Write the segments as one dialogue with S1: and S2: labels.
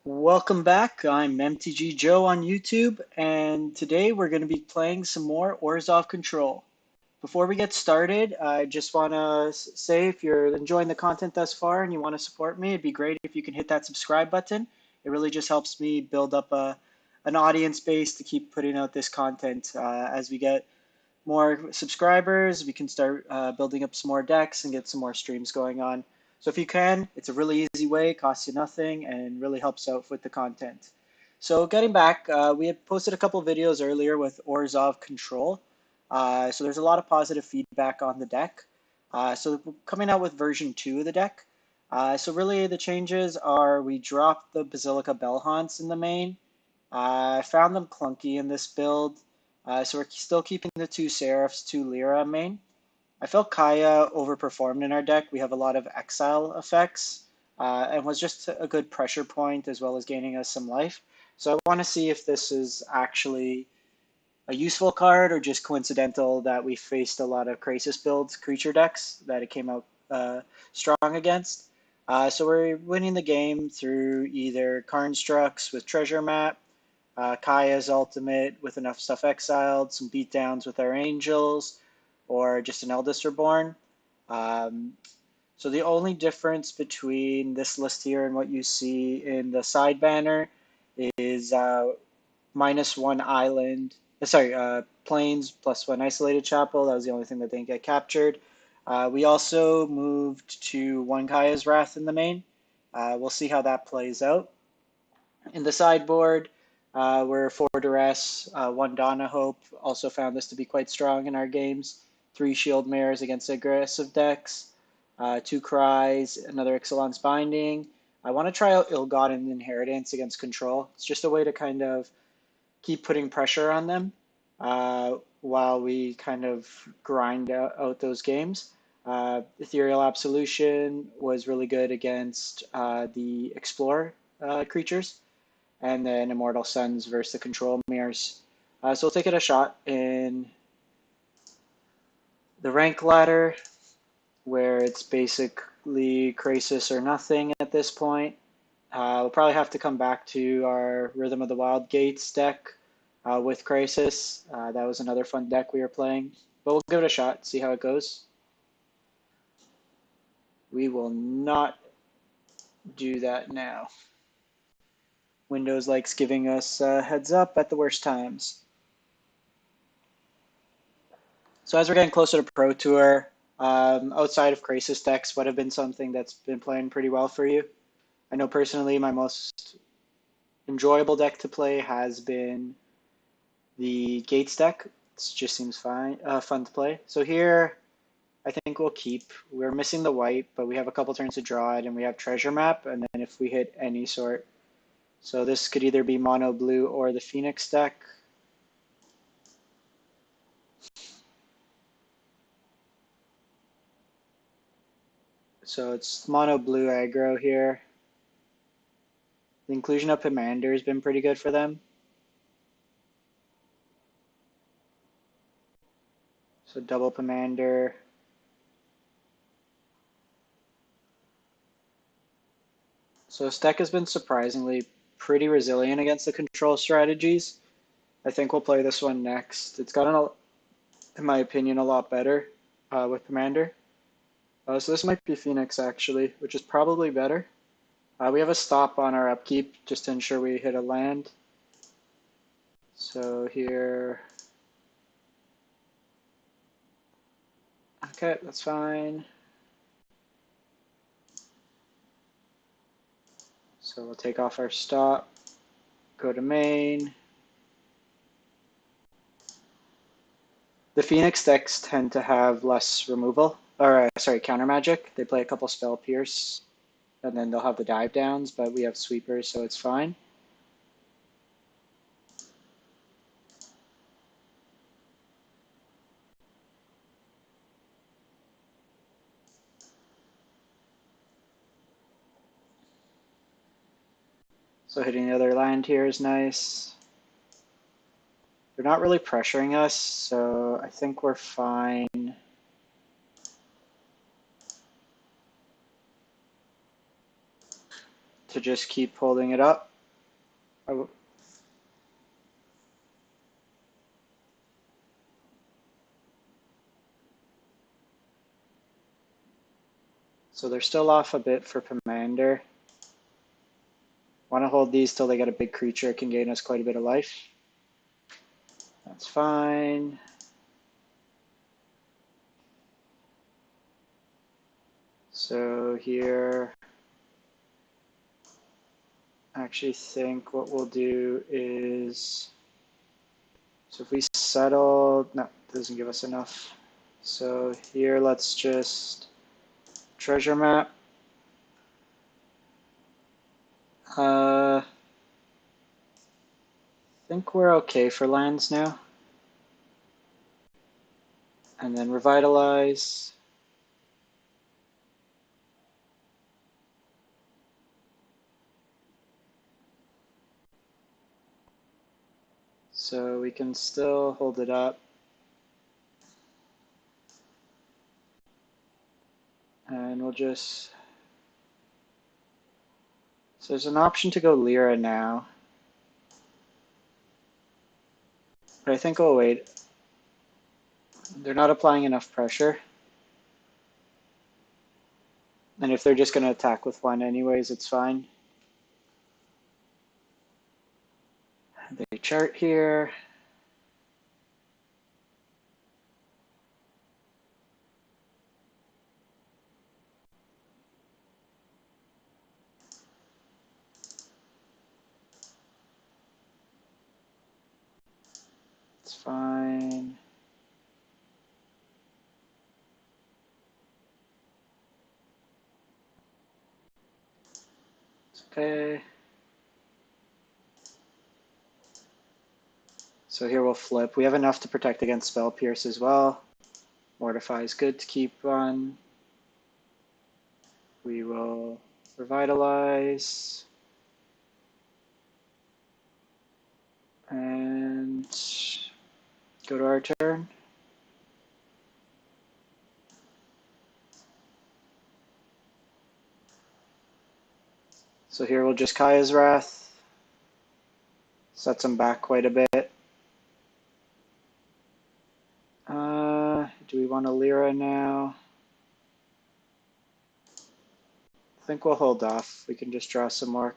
S1: Welcome back. I'm MTG Joe on YouTube, and today we're going to be playing some more Orzhov Control. Before we get started, I just want to say if you're enjoying the content thus far and you want to support me, it'd be great if you can hit that subscribe button. It really just helps me build up an audience base to keep putting out this content. As we get more subscribers, we can start building up some more decks and get some more streams going on. So if you can, it's a really easy way, costs you nothing, and really helps out with the content. So getting back, we had posted a couple videos earlier with Orzhov Control. So there's a lot of positive feedback on the deck. So we're coming out with version 2 of the deck. So really the changes are we dropped the Basilica Bellhaunts in the main. I found them clunky in this build. So we're still keeping the two Seraphs, two Lyra main. I felt Kaya overperformed in our deck. We have a lot of exile effects and was just a good pressure point as well as gaining us some life. So I want to see if this is actually a useful card or just coincidental that we faced a lot of Krasis builds, creature decks that it came out strong against. So we're winning the game through either Karnstructs with Treasure Map, Kaya's ultimate with enough stuff exiled, some beatdowns with our angels, or just an Eldest Reborn. Um, so the only difference between this list here and what you see in the side banner is -1 island, plains +1 isolated chapel. That was the only thing that didn't get captured. We also moved to 1 Kaya's Wrath in the main. We'll see how that plays out. In the sideboard, we're 4 Duress, 1 Donna Hope. Also found this to be quite strong in our games. 3 Shield Mares against aggressive decks. 2 Cries, another Ixalan's Binding. I want to try out Ill-Gotten Inheritance against Control. It's just a way to kind of keep putting pressure on them while we kind of grind out those games. Ethereal Absolution was really good against the Explorer creatures, and then Immortal Suns versus the Control Mirrors. So we'll take it a shot in the rank ladder, where it's basically Krasis or nothing at this point. We'll probably have to come back to our Rhythm of the Wild Gates deck with Krasis. That was another fun deck we were playing, but we'll give it a shot, see how it goes. We will not do that now. Windows likes giving us heads up at the worst times. So as we're getting closer to Pro Tour, outside of Krasis decks, what have been something that's been playing pretty well for you? I know personally my most enjoyable deck to play has been the Gates deck. It just seems fun to play. So here, I think we'll keep. We're missing the white, but we have a couple turns to draw it, and we have Treasure Map, and then if we hit any sort. So this could either be mono blue or the Phoenix deck. So it's mono blue aggro here. The inclusion of Pomander has been pretty good for them. So double Pomander. So this deck has been surprisingly pretty resilient against the control strategies. I think we'll play this one next. It's gotten, in my opinion, a lot better with Pomander. So this might be Phoenix actually, which is probably better. We have a stop on our upkeep just to ensure we hit a land. So here, okay, that's fine. So we'll take off our stop, go to main. The Phoenix decks tend to have less removal, or counter magic. They play a couple Spell Pierce, and then they'll have the dive downs, but we have sweepers, so it's fine. So hitting the other land here is nice. They're not really pressuring us, so I think we're fine. To just keep holding it up. So they're still off a bit for Commander. Want to hold these till they get a big creature. It can gain us quite a bit of life. That's fine. So here, I actually think what we'll do is, so if we settle, no, it doesn't give us enough. So here, let's just treasure map. I think we're okay for lands now. And then Revitalize. So we can still hold it up. And we'll just, so there's an option to go Lyra now. But I think we'll wait. They're not applying enough pressure. And if they're just going to attack with one anyways, it's fine. They chart here. It's fine. It's okay. So here we'll flip. We have enough to protect against Spell Pierce as well. Mortify is good to keep on. We will Revitalize. And go to our turn. So here we'll just Kaya's Wrath. Sets him back quite a bit. Do we want a Lyra now? I think we'll hold off. We can just draw some more.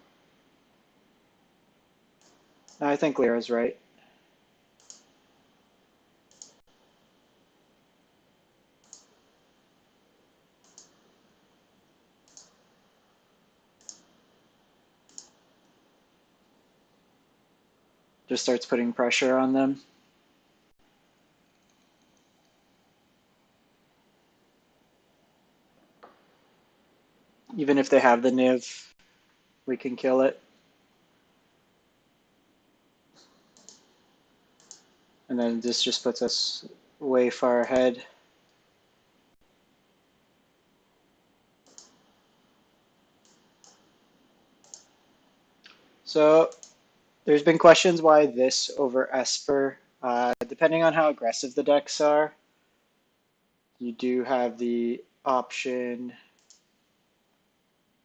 S1: No, I think Lyra's right. Just starts putting pressure on them. Even if they have the Niv, we can kill it. And then this just puts us way far ahead. So there's been questions why this over Esper. Depending on how aggressive the decks are, you do have the option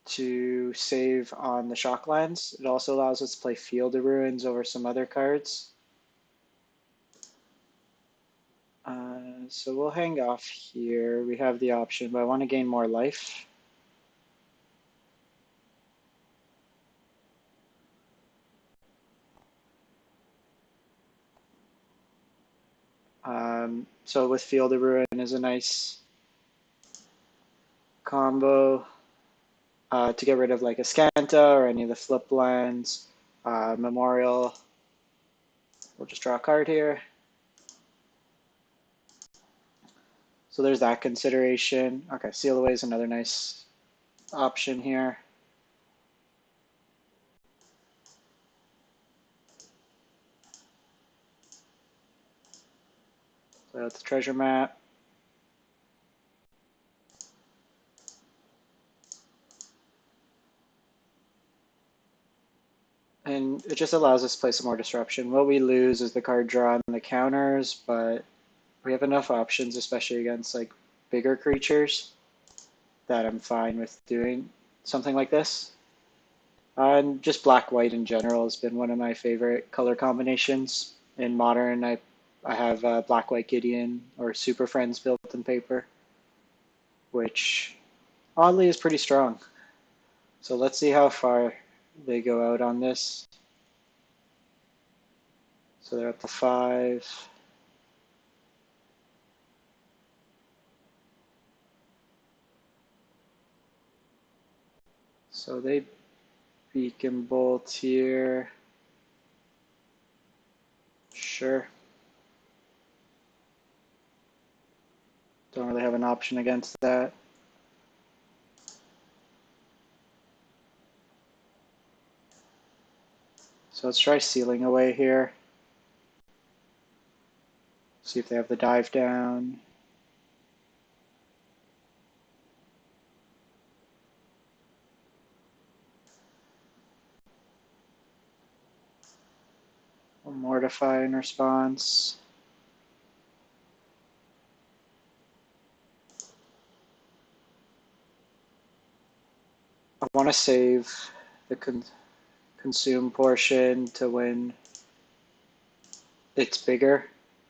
S1: to save on the Shocklands. It also allows us to play Field of Ruins over some other cards. So we'll hang off here. We have the option, but I want to gain more life. So with Field of Ruin is a nice combo to get rid of like Ascanta or any of the flip lands. Memorial. We'll just draw a card here. So there's that consideration. Okay, Seal Away is another nice option here. So that's the treasure map. And it just allows us to play some more disruption. What we lose is the card draw and the counters, but we have enough options, especially against like bigger creatures, that I'm fine with doing something like this. And just black-white in general has been one of my favorite color combinations. In Modern, I have black-white Gideon or Super Friends built in paper, which oddly is pretty strong. So let's see how far they go out on this. So they're up to 5. So they Beacon Bolt here. Sure. Don't really have an option against that. So let's try sealing away here. See if they have the dive down. We'll Mortify in response. I want to save the consume portion to when it's bigger.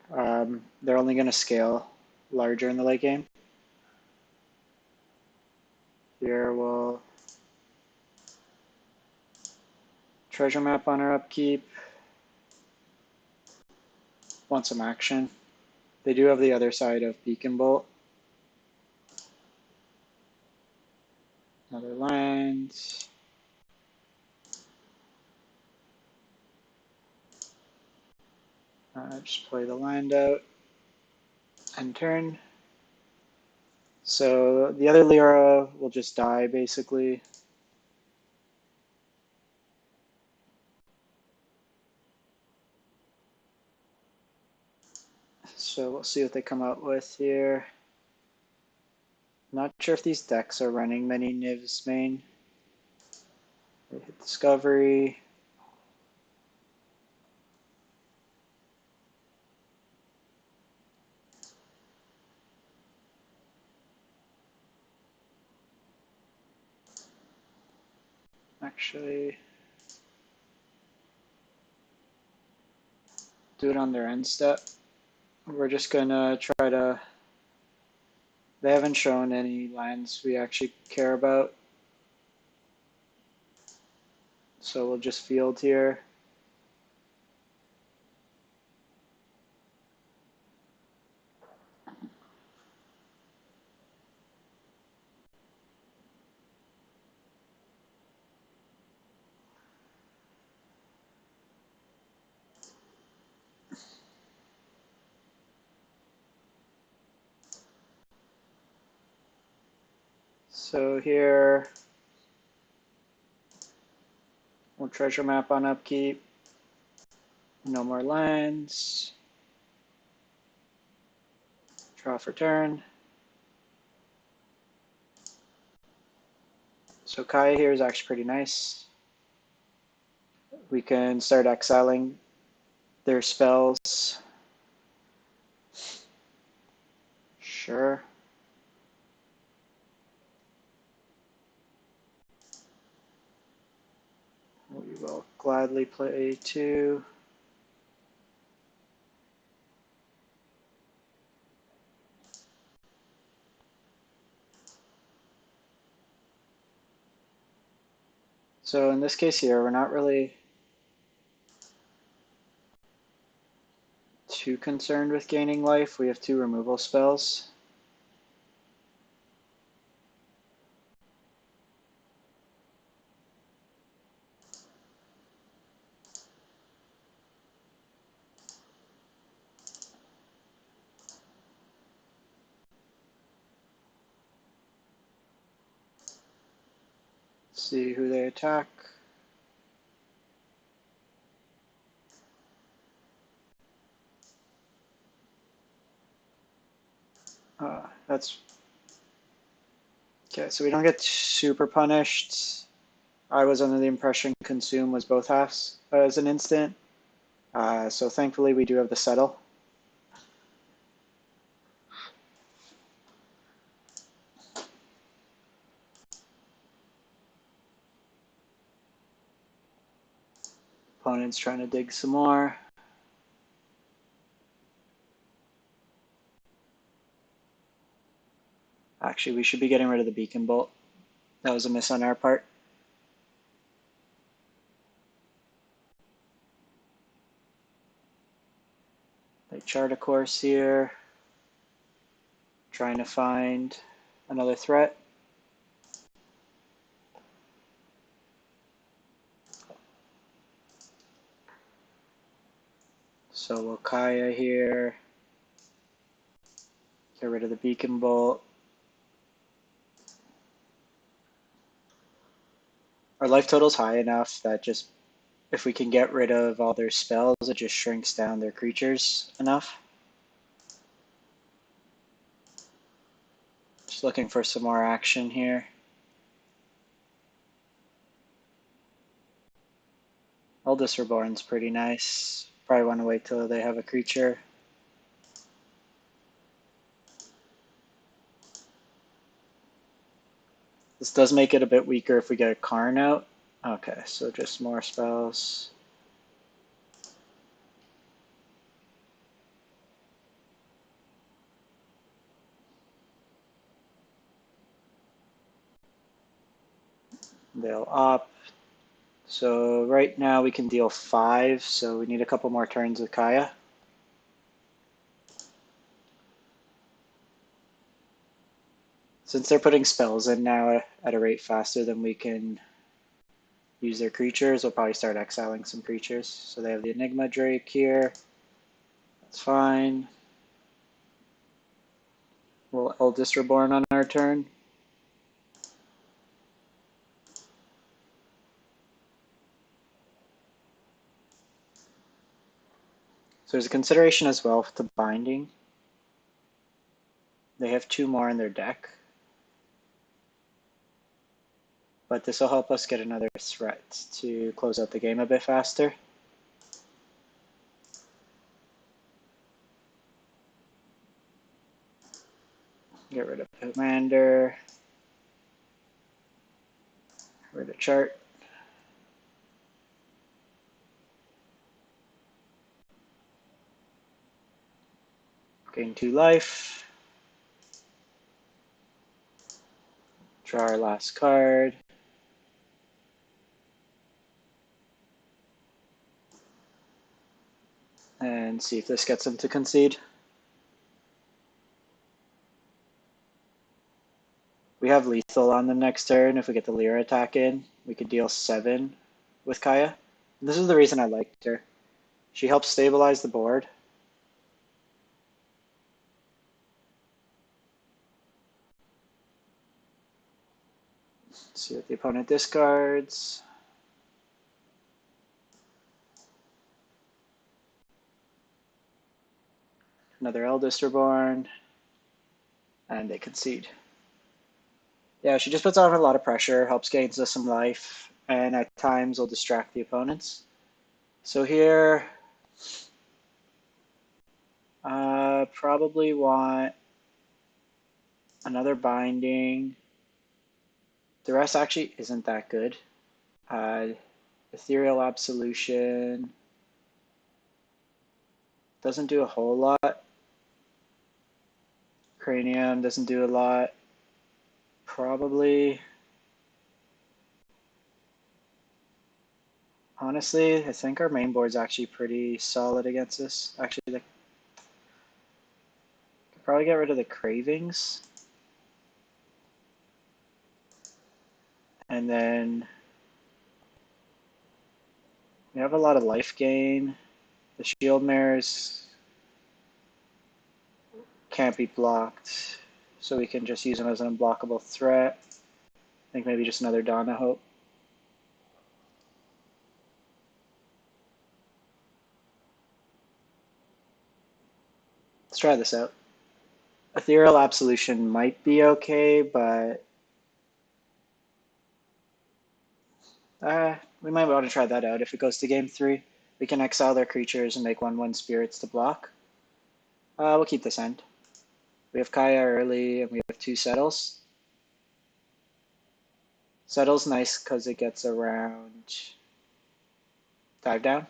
S1: They're only going to scale larger in the late game. Here we'll treasure map on our upkeep. Want some action. They do have the other side of Beacon Bolt. Another land. Just play the land out. End turn. So the other Lyra will just die basically. So we'll see what they come out with here. Not sure if these decks are running many Niv's main. They hit Discovery. Actually, do it on their end step. We're just gonna try to. They haven't shown any lands we actually care about. So we'll just field here. So here, we'll treasure map on upkeep. No more lands. Draw for turn. So Kaya here is actually pretty nice. We can start exiling their spells. Sure. We will gladly play 2. So in this case here, we're not really too concerned with gaining life. We have 2 removal spells. See who they attack. That's okay. So we don't get super punished. I was under the impression consume was both halves as an instant. So thankfully we do have the settle. Opponent's trying to dig some more. Actually, we should be getting rid of the Beacon Bolt. That was a miss on our part. They chart a course here. Trying to find another threat. So we'll Kaya here. Get rid of the Beacon Bolt. Our life total's high enough that just if we can get rid of all their spells, it just shrinks down their creatures enough. Just looking for some more action here. Eldest Reborn's pretty nice. Probably want to wait till they have a creature. This does make it a bit weaker if we get a Karn out. Okay, so just more spells. They'll opt. So right now we can deal 5, so we need a couple more turns with Kaya. Since they're putting spells in now at a rate faster than we can use their creatures, we'll probably start exiling some creatures. So they have the Enigma Drake here. That's fine. We'll Eldest Reborn on our turn. So there's a consideration as well to binding. They have 2 more in their deck. But this will help us get another threat to close out the game a bit faster. Get rid of Commander. Get rid of Chart. Gain 2 life. Draw our last card. And see if this gets them to concede. We have lethal on the next turn. If we get the Lyra attack in, we could deal 7 with Kaya. And this is the reason I liked her. She helps stabilize the board. Let's see what the opponent discards. Another Eldest Reborn. And they concede. Yeah, she just puts on a lot of pressure, helps gain us some life, and at times will distract the opponents. So here, probably want another binding. The rest actually isn't that good. Ethereal Absolution doesn't do a whole lot. Cranium doesn't do a lot. Probably, honestly, I think our main board's actually pretty solid against this. Actually, could probably get rid of the Cravings. And then we have a lot of life gain. The Shield Mares can't be blocked, so we can just use them as an unblockable threat. I think maybe just another Dawn of Hope. Let's try this out. Ethereal Absolution might be okay, but we might want to try that out. If it goes to game 3, we can exile their creatures and make 1/1 spirits to block. We'll keep this end. We have Kaya early, and we have 2 Settles. Settle's nice because it gets around Dive down.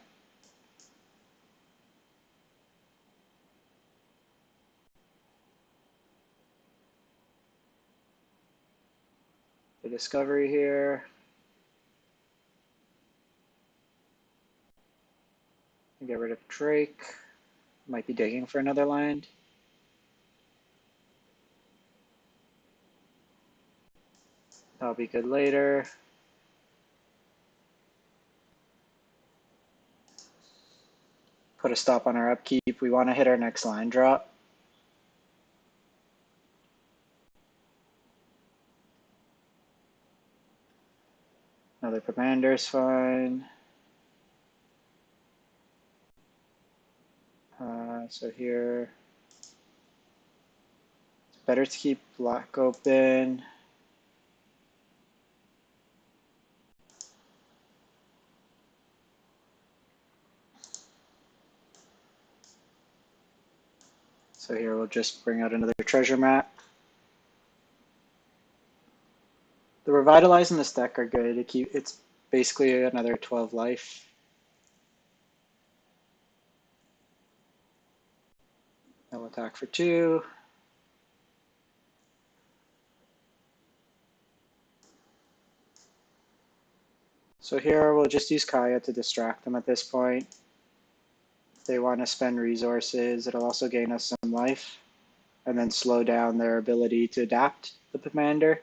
S1: The discovery here. Get rid of Drake. Might be digging for another land. That'll be good later. Put a stop on our upkeep. We want to hit our next line drop. Another commander is fine. So here, it's better to keep black open. So here we'll just bring out another treasure map. The Revitalize in this deck are good. It's basically another 12 life. They'll attack for 2. So here we'll just use Kaya to distract them at this point. If they want to spend resources, it'll also gain us some life and then slow down their ability to adapt the commander.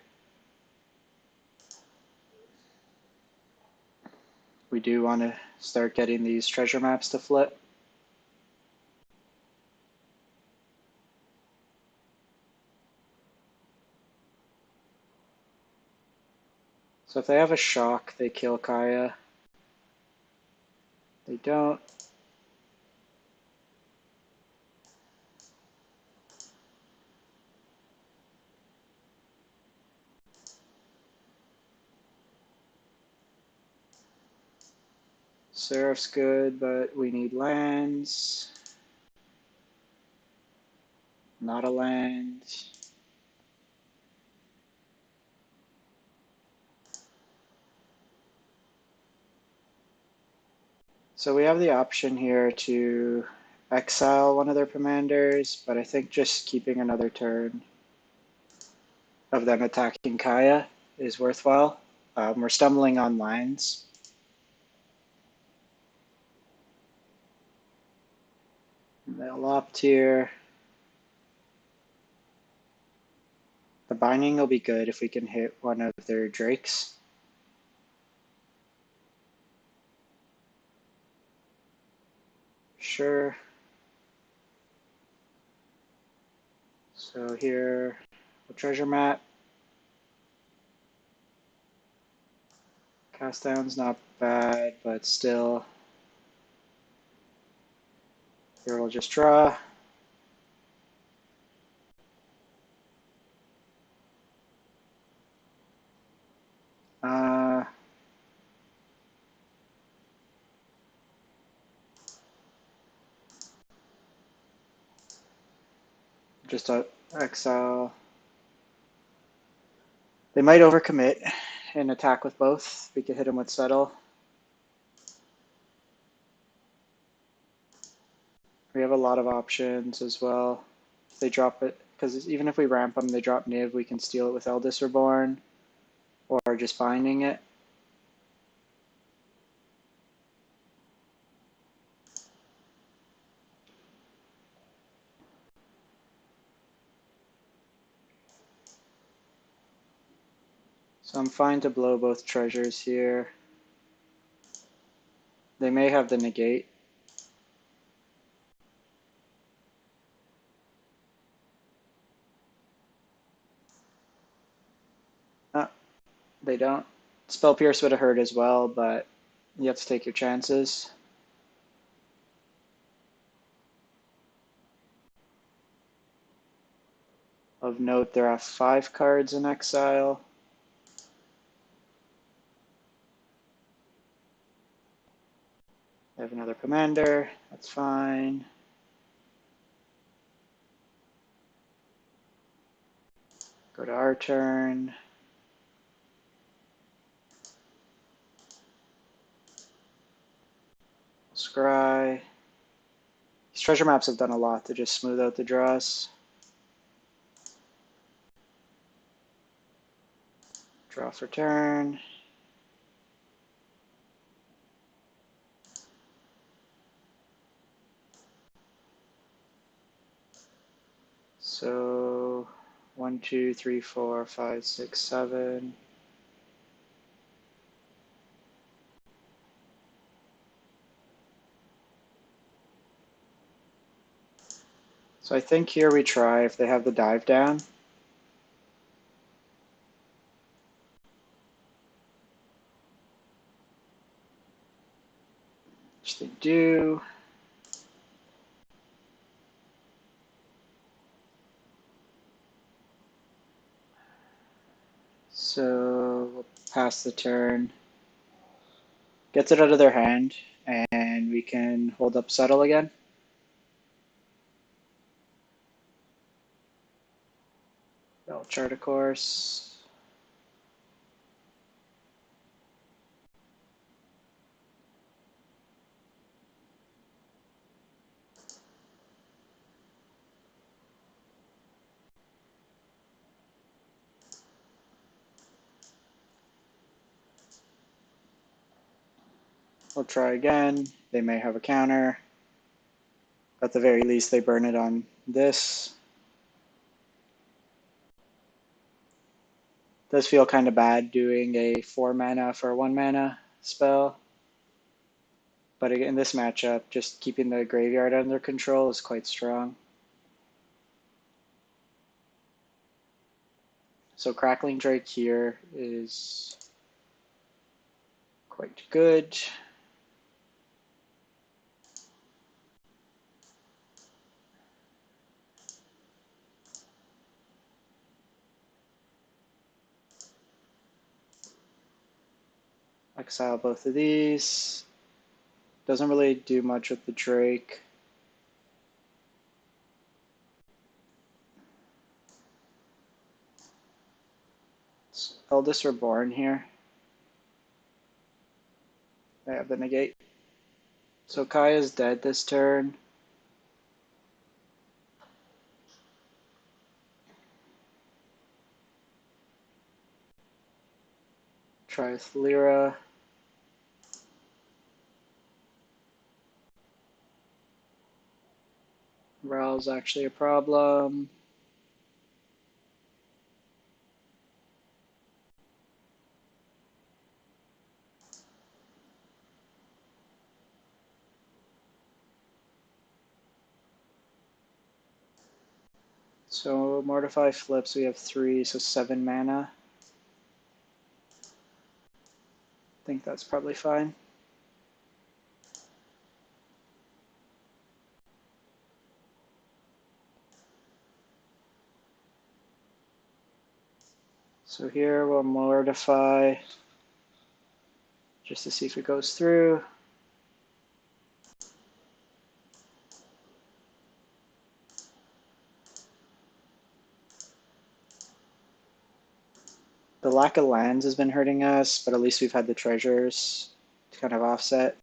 S1: We do want to start getting these treasure maps to flip. So if they have a shock, they kill Kaya. They don't. Seraph's good, but we need lands. Not a land. So we have the option here to exile one of their commanders, but I think just keeping another turn of them attacking Kaya is worthwhile. We're stumbling on lines. They'll opt here. The binding will be good if we can hit one of their drakes. Sure. So here, the treasure map. Cast down's not bad, but still. Here we'll just draw. Just exile. They might overcommit and attack with both. We could hit them with Settle. We have a lot of options as well. If they drop it, because even if we ramp them, they drop Niv, we can steal it with Eldest Reborn or just binding it. So I'm fine to blow both treasures here. They may have the negate. They don't. Spell Pierce would have hurt as well, but you have to take your chances. Of note, there are 5 cards in exile. They have another commander. That's fine. Go to our turn. Scry. These treasure maps have done a lot to just smooth out the draws. Draw for turn. So 1, 2, 3, 4, 5, 6, 7. So I think here we try if they have the dive down. Which they do. So we'll pass the turn. Gets it out of their hand, and we can hold up Settle again. They'll chart a course. We'll try again. They may have a counter. At the very least, they burn it on this. Does feel kind of bad doing a 4 mana for a 1 mana spell. But in this matchup, just keeping the graveyard under control is quite strong. So Crackling Drake here is quite good. Exile both of these. Doesn't really do much with the Drake. It's Eldest Reborn here. They have the negate. So Kaya's dead this turn. Try with Lyra. Ral's actually a problem. So Mortify flips, we have 3, so 7 mana. I think that's probably fine. So here we'll Mortify just to see if it goes through. The lack of lands has been hurting us, but at least we've had the treasures to kind of offset.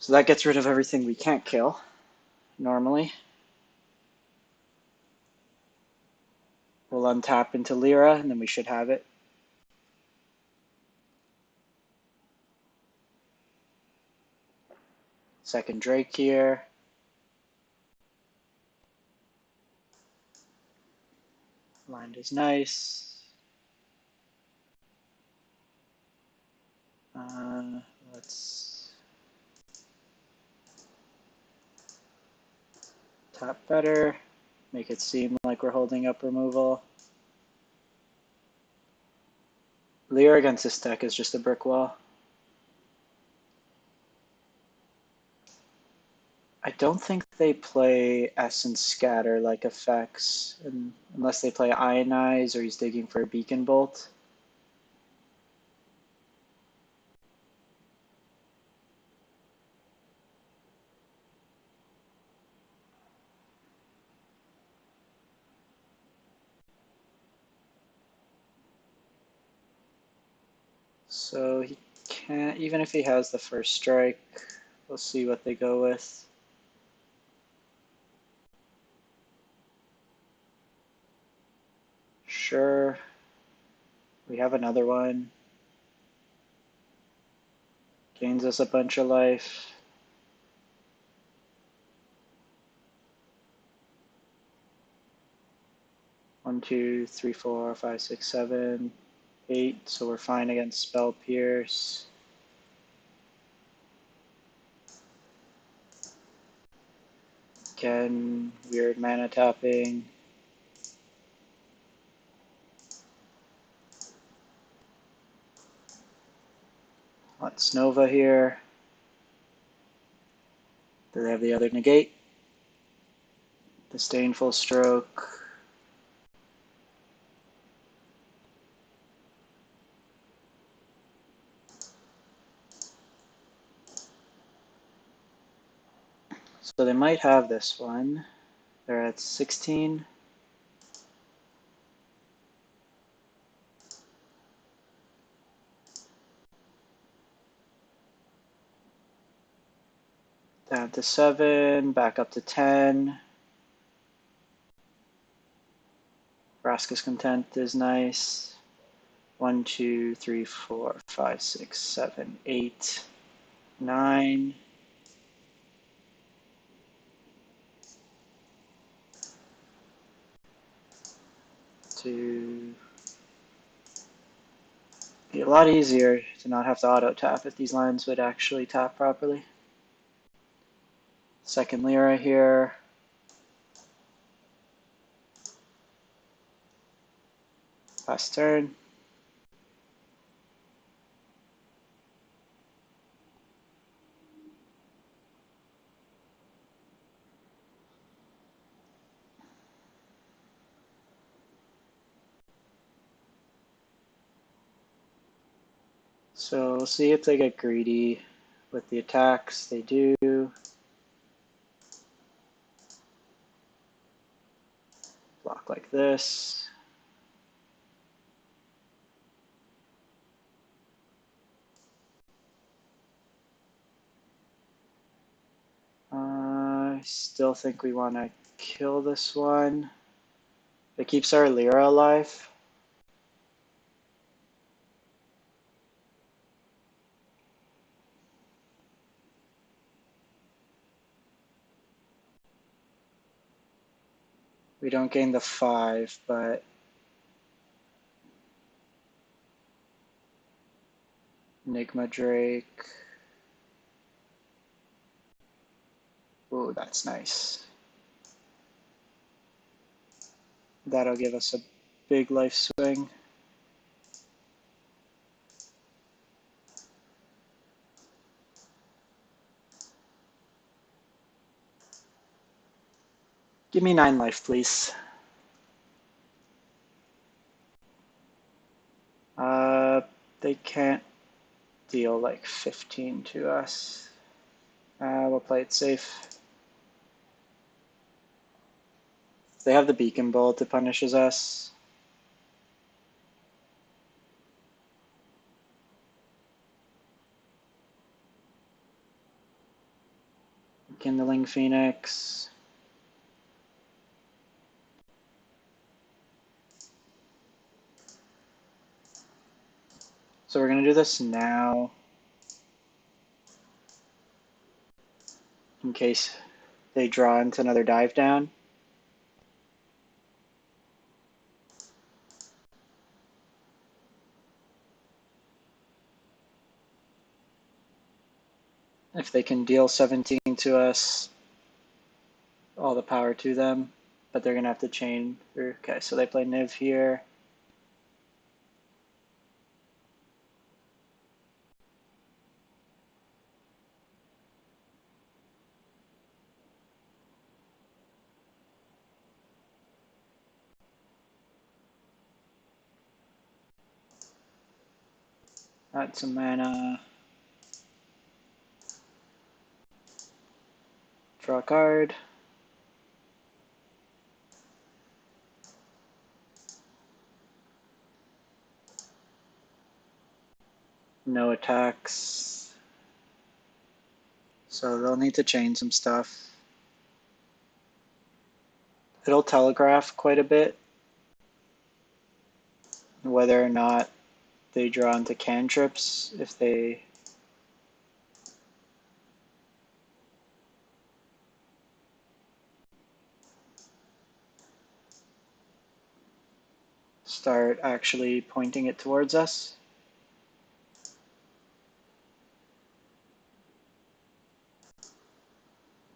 S1: So that gets rid of everything we can't kill normally. We'll untap into Lyra, and then we should have it. Second Drake here. Land is nice. Let's tap better. Make it seem like we're holding up removal. Lyra against this deck is just a brick wall. I don't think they play Essence Scatter like effects, unless they play Ionize or he's digging for a Beacon Bolt. So he Can't, even if he has the first strike, we'll see what they go with. Sure. We have another one. Gains us a bunch of life. One, two, three, four, five, six, 7, 8. So we're fine against Spell Pierce. Again, weird mana tapping. Let's Nova here. Do they have the other negate? Disdainful Stroke. So they might have this one. They're at 16. Down to 7, back up to 10. Vraska's Contempt is nice. 1, 2, 3, 4, 5, 6, 7, 8, 9. To be a lot easier to not have to auto tap if these lines would actually tap properly. Second Lyra here. Last turn. So we'll see if they get greedy with the attacks. They do. Block like this. I still think we want to kill this one. It keeps our Lyra alive. We don't gain the 5, but Enigma Drake. Ooh, that's nice. That'll give us a big life swing. Give me 9 life, please. They can't deal like 15 to us. We'll play it safe. They have the Beacon Bolt, it punishes us. Kindling Phoenix. So we're going to do this now in case they draw into another dive down. If they can deal 17 to us, all the power to them, but they're going to have to chain through. Okay, so they play Niv here. Add some mana. Draw a card. No attacks. So they'll need to change some stuff. It'll telegraph quite a bit whether or not they draw into cantrips. If they start actually pointing it towards us.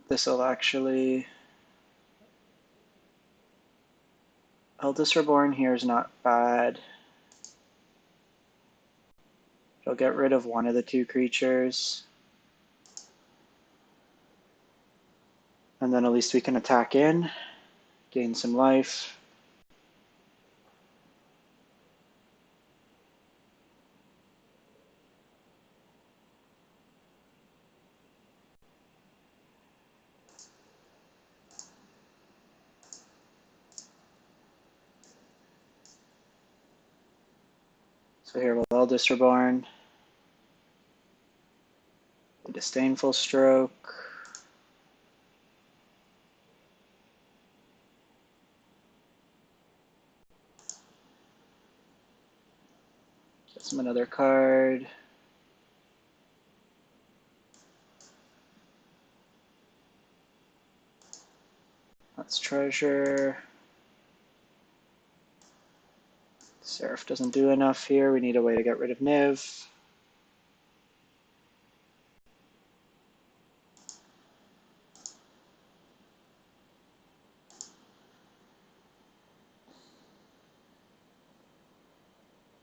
S1: This will actually... Eldest Reborn here is not bad. It'll get rid of one of the two creatures. And then at least we can attack in, gain some life. So here we'll Eldest Reborn. The Disdainful Stroke. Get some another card. That's treasure. Seraph doesn't do enough here. We need a way to get rid of Niv.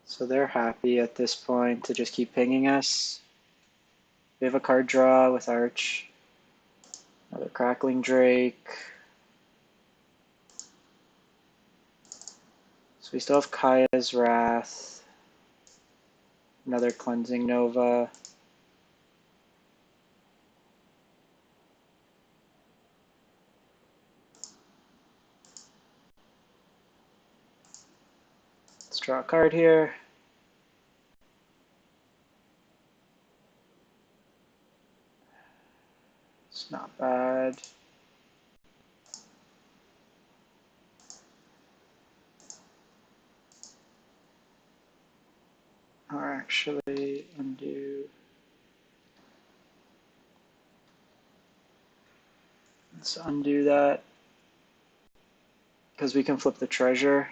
S1: So they're happy at this point to just keep pinging us. We have a card draw with Arch. Another Crackling Drake. So we still have Kaya's Wrath. Another Cleansing Nova. Let's draw a card here. It's not bad. Or actually undo. Let's undo that. Because we can flip the treasure.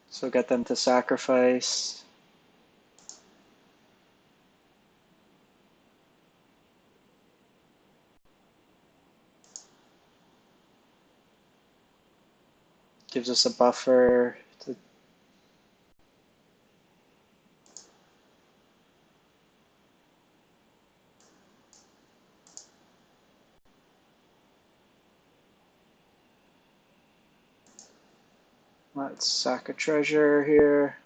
S1: So get them to sacrifice. Gives us a buffer to let's sack a treasure here.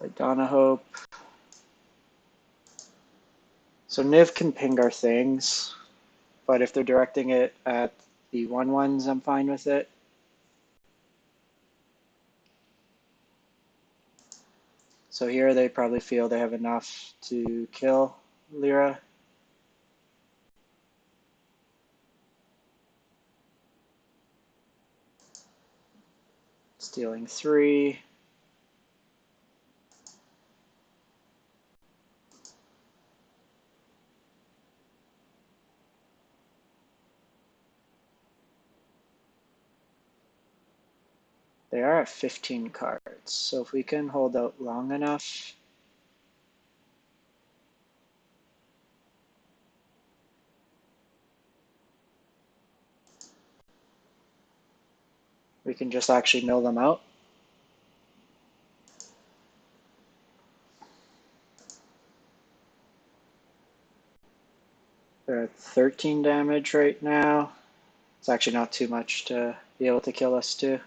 S1: Like Donna Hope. So Niv can ping our things, but if they're directing it at the 1/1s, I'm fine with it. So here they probably feel they have enough to kill Lyra. Stealing 3. They are at 15 cards, so if we can hold out long enough, we can just actually mill them out. They're at 13 damage right now. It's actually not too much to be able to kill us too.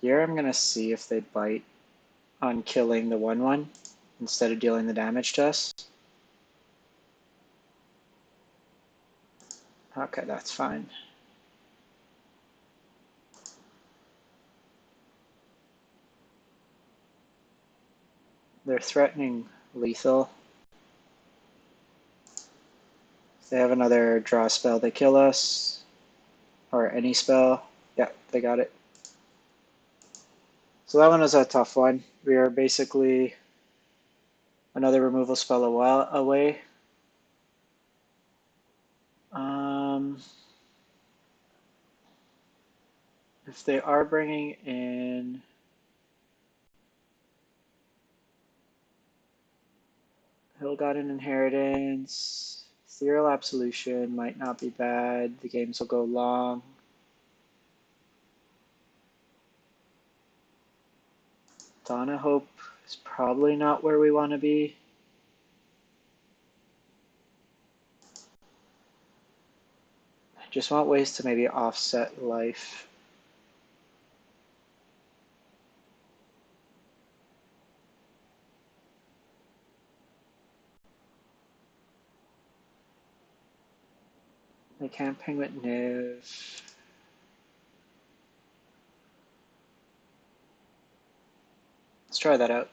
S1: Here I'm going to see if they bite on killing the 1/1 instead of dealing the damage to us. Okay, that's fine. They're threatening lethal. If they have another draw spell, they kill us. Or any spell. Yeah, they got it. So that one was a tough one. We are basically another removal spell away. If they are bringing in Hill-Gotten Inheritance, Ethereal Absolution might not be bad. The games will go long. Donna Hope is probably not where we want to be. I just want ways to maybe offset life. They can't ping with Niv. Let's try that out.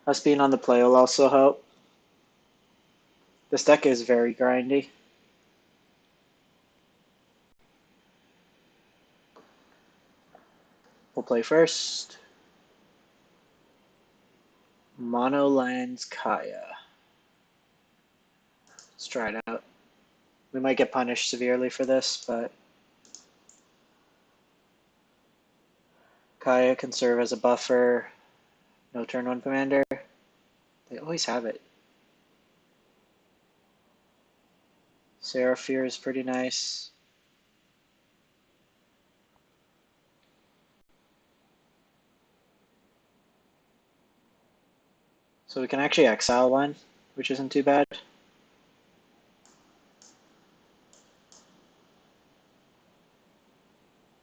S1: Us being on the play will also help. This deck is very grindy. We'll play first. Mono lands Kaya. Let's try it out. We might get punished severely for this, but Kaya can serve as a buffer. No turn 1 commander. They always have it. Seraph is pretty nice. So we can actually exile one, which isn't too bad.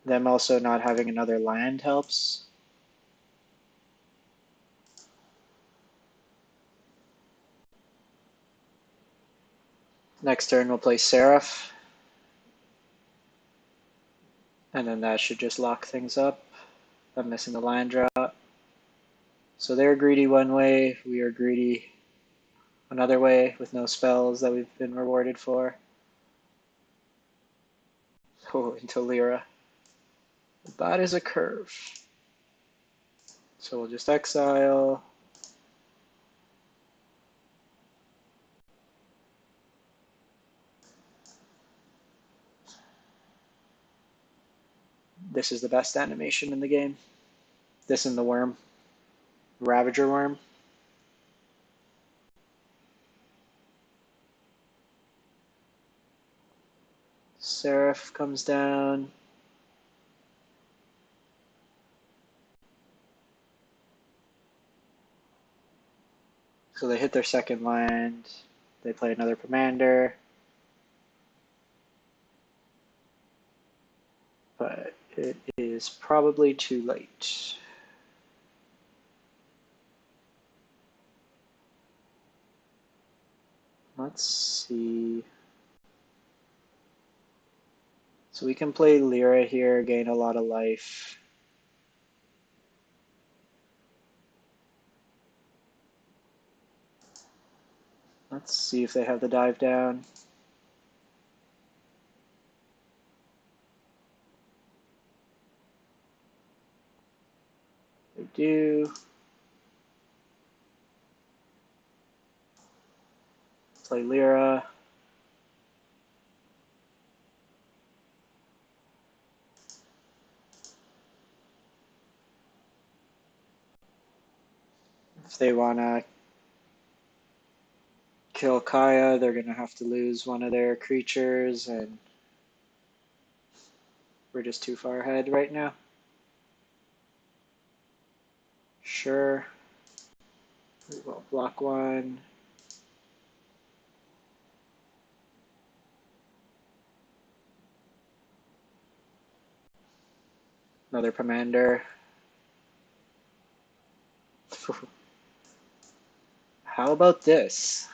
S1: Them also not having another land helps. Next turn we'll play Seraph. And then that should just lock things up. I'm missing the land drop. So they're greedy one way, we are greedy another way with no spells that we've been rewarded for. Oh, into Lyra. That is a curve. So we'll just exile. This is the best animation in the game. This and the worm. Ravager worm. Seraph comes down. So they hit their second land. They play another commander. But it is probably too late. Let's see. So we can play Lyra here, gain a lot of life. Let's see if they have the dive down. They do. Play Lyra. If they want to kill Kaya, they're going to have to lose one of their creatures, and we're just too far ahead right now. Sure. We will block one. Another commander. How about this?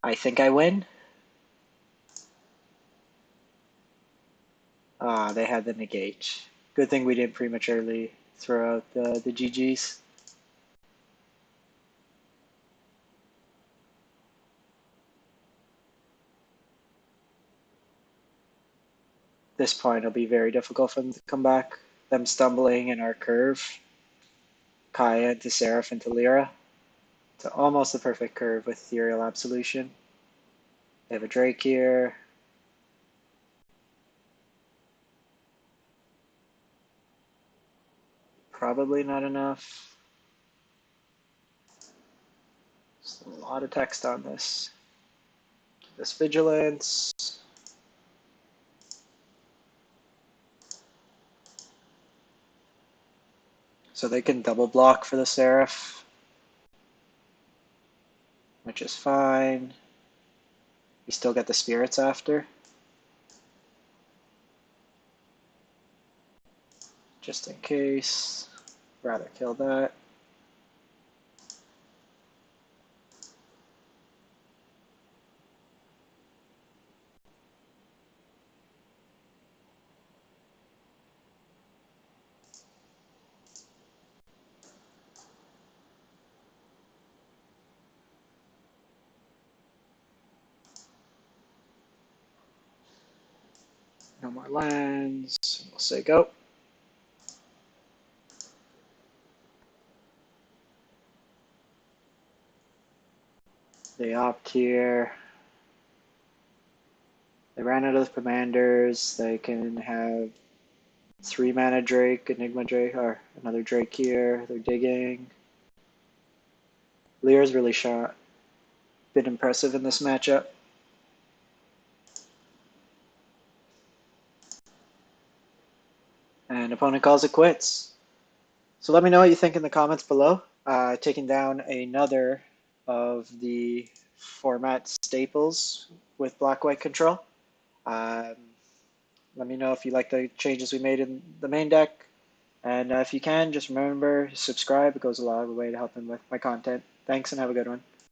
S1: I think I win. Ah, they had the negate. Good thing we didn't prematurely throw out the GGs. This point will be very difficult for them to come back. Them stumbling in our curve. Kaya into Seraph into Lyra. It's almost the perfect curve with Ethereal Absolution. They have a Drake here. Probably not enough. There's a lot of text on this. This Vigilance. So they can double block for the Seraph, which is fine. You still get the spirits after. Just in case. Rather kill that. No more lands. We'll say go. They opt here. They ran out of commanders. They can have 3 mana Drake, Enigma Drake, or another Drake here. They're digging. Lyra's really shot. Been impressive in this matchup. And opponent calls it quits. So let me know what you think in the comments below. Taking down another of the format staples with black-white control. Let me know if you like the changes we made in the main deck. And if you can, just remember, subscribe. It goes a lot of the way to helping with my content. Thanks and have a good one.